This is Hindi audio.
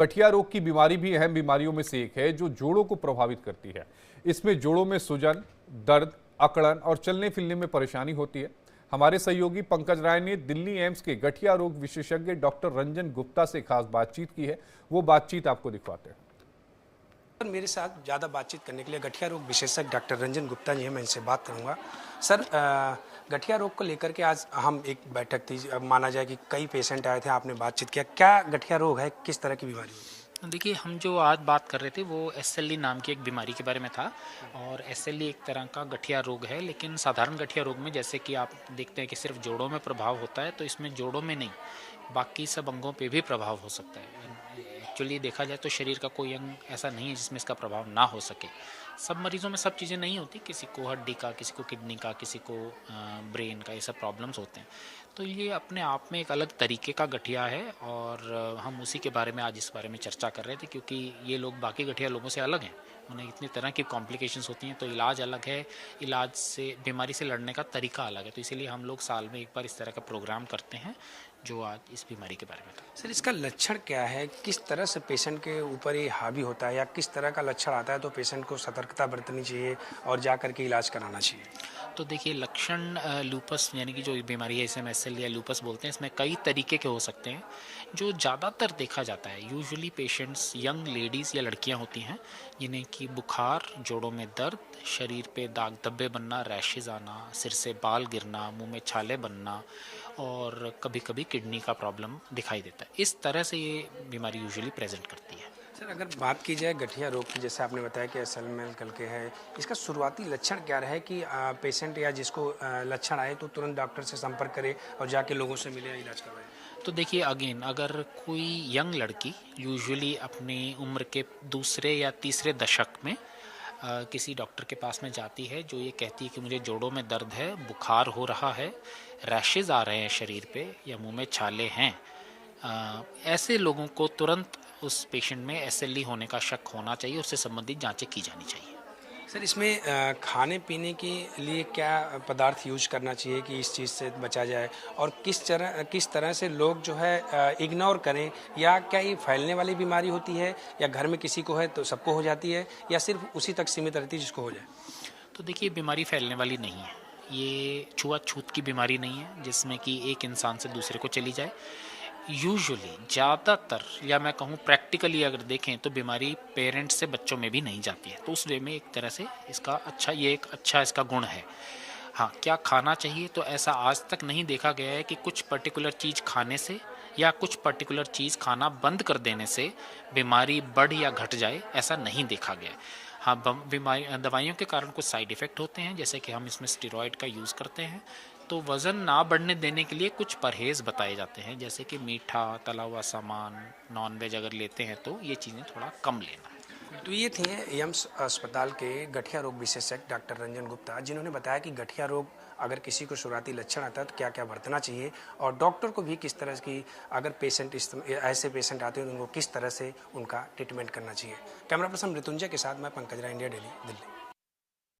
गठिया रोग की बीमारी भी अहम बीमारियों में से एक है जो जोड़ों को प्रभावित करती है। इसमें जोड़ों में सूजन, दर्द, अकड़न और चलने फिरने में परेशानी होती है। हमारे सहयोगी पंकज राय ने दिल्ली एम्स के गठिया रोग विशेषज्ञ डॉक्टर रंजन गुप्ता से खास बातचीत की है। वो बातचीत आपको दिखवाते हैं। सर, मेरे साथ ज़्यादा बातचीत करने के लिए गठिया रोग विशेषज्ञ डॉक्टर रंजन गुप्ता जी हैं। मैं इनसे बात करूंगा। सर, गठिया रोग को लेकर के आज हम एक बैठक थी। अब माना जाए कि कई पेशेंट आए थे, आपने बातचीत किया। क्या गठिया रोग है, किस तरह की बीमारी होती है? देखिए, हम जो आज बात कर रहे थे वो एसएलई नाम की एक बीमारी के बारे में था। और एसएलई एक तरह का गठिया रोग है, लेकिन साधारण गठिया रोग में जैसे कि आप देखते हैं कि सिर्फ जोड़ों में प्रभाव होता है, तो इसमें जोड़ों में नहीं, बाकी सब अंगों पे भी प्रभाव हो सकता है। एक्चुअली देखा जाए तो शरीर का कोई अंग ऐसा नहीं है जिसमें इसका प्रभाव ना हो सके। सब मरीजों में सब चीज़ें नहीं होती, किसी को हड्डी का, किसी को किडनी का, किसी को ब्रेन का, ये सब प्रॉब्लम्स होते हैं। तो ये अपने आप में एक अलग तरीके का गठिया है और हम उसी के बारे में आज इस बारे में चर्चा कर रहे थे, क्योंकि ये लोग बाकी गठिया लोगों से अलग हैं। उन्हें इतनी तरह की कॉम्प्लिकेशंस होती हैं, तो इलाज अलग है, इलाज से, बीमारी से लड़ने का तरीका अलग है। तो इसीलिए हम लोग साल में एक बार इस तरह का प्रोग्राम करते हैं जो आज इस बीमारी के बारे में था। सर, इसका लक्षण क्या है? किस तरह से पेशेंट के ऊपर ये हावी होता है, या किस तरह का लक्षण आता है तो पेशेंट को सतर्कता बरतनी चाहिए और जा करके इलाज कराना चाहिए? तो देखिए, लक्षण लूपस यानी कि जो बीमारी है, इसे हम एसएल या लूपस बोलते हैं, इसमें कई तरीके के हो सकते हैं। जो ज़्यादातर देखा जाता है, यूजुअली पेशेंट्स यंग लेडीज़ या लड़कियां होती हैं जिन्हें कि बुखार, जोड़ों में दर्द, शरीर पे दाग धब्बे बनना, रैशेज आना, सिर से बाल गिरना, मुंह में छाले बनना और कभी कभी किडनी का प्रॉब्लम दिखाई देता है। इस तरह से ये बीमारी यूजुअली प्रेजेंट करती है। सर, अगर बात की जाए गठिया रोग की, जैसे आपने बताया कि एसल में कल के है, इसका शुरुआती लक्षण क्या रहे कि पेशेंट या जिसको लक्षण आए तो तुरंत डॉक्टर से संपर्क करे और जाके लोगों से मिले, इलाज करवाए? तो देखिए, अगेन, अगर कोई यंग लड़की यूजुअली अपनी उम्र के दूसरे या तीसरे दशक में किसी डॉक्टर के पास में जाती है, जो ये कहती है कि मुझे जोड़ों में दर्द है, बुखार हो रहा है, रैशेज आ रहे हैं शरीर पे या मुंह में छाले हैं, ऐसे लोगों को तुरंत उस पेशेंट में एसएलई होने का शक होना चाहिए, उससे संबंधित जांचें की जानी चाहिए। सर, इसमें खाने पीने के लिए क्या पदार्थ यूज करना चाहिए कि इस चीज़ से बचा जाए, और किस तरह से लोग जो है इग्नोर करें, या क्या ये फैलने वाली बीमारी होती है, या घर में किसी को है तो सबको हो जाती है, या सिर्फ उसी तक सीमित रहती है जिसको हो जाए? तो देखिए, बीमारी फैलने वाली नहीं है। ये छुआछूत की बीमारी नहीं है जिसमें कि एक इंसान से दूसरे को चली जाए। यूजुअली ज़्यादातर, या मैं कहूँ प्रैक्टिकली अगर देखें, तो बीमारी पेरेंट्स से बच्चों में भी नहीं जाती है। तो उस वे में एक तरह से इसका अच्छा, ये एक अच्छा इसका गुण है। हाँ, क्या खाना चाहिए? तो ऐसा आज तक नहीं देखा गया है कि कुछ पर्टिकुलर चीज़ खाने से या कुछ पर्टिकुलर चीज़ खाना बंद कर देने से बीमारी बढ़ या घट जाए, ऐसा नहीं देखा गया है। हाँ, बीमारी, दवाइयों के कारण कुछ साइड इफ़ेक्ट होते हैं, जैसे कि हम इसमें स्टेरॉयड का यूज़ करते हैं। तो वज़न ना बढ़ने देने के लिए कुछ परहेज़ बताए जाते हैं, जैसे कि मीठा, तला हुआ सामान, नॉन वेज अगर लेते हैं तो ये चीज़ें थोड़ा कम लेना। तो ये थे एम्स अस्पताल के गठिया रोग विशेषज्ञ डॉक्टर रंजन गुप्ता, जिन्होंने बताया कि गठिया रोग अगर किसी को शुरुआती लक्षण आता है तो क्या क्या बरतना चाहिए, और डॉक्टर को भी किस तरह की, अगर पेशेंट ऐसे पेशेंट आते हैं तो उनको किस तरह से उनका ट्रीटमेंट करना चाहिए। कैमरा पर्सन मृत्युंजय के साथ मैं पंकज राय, इंडिया डेली, दिल्ली।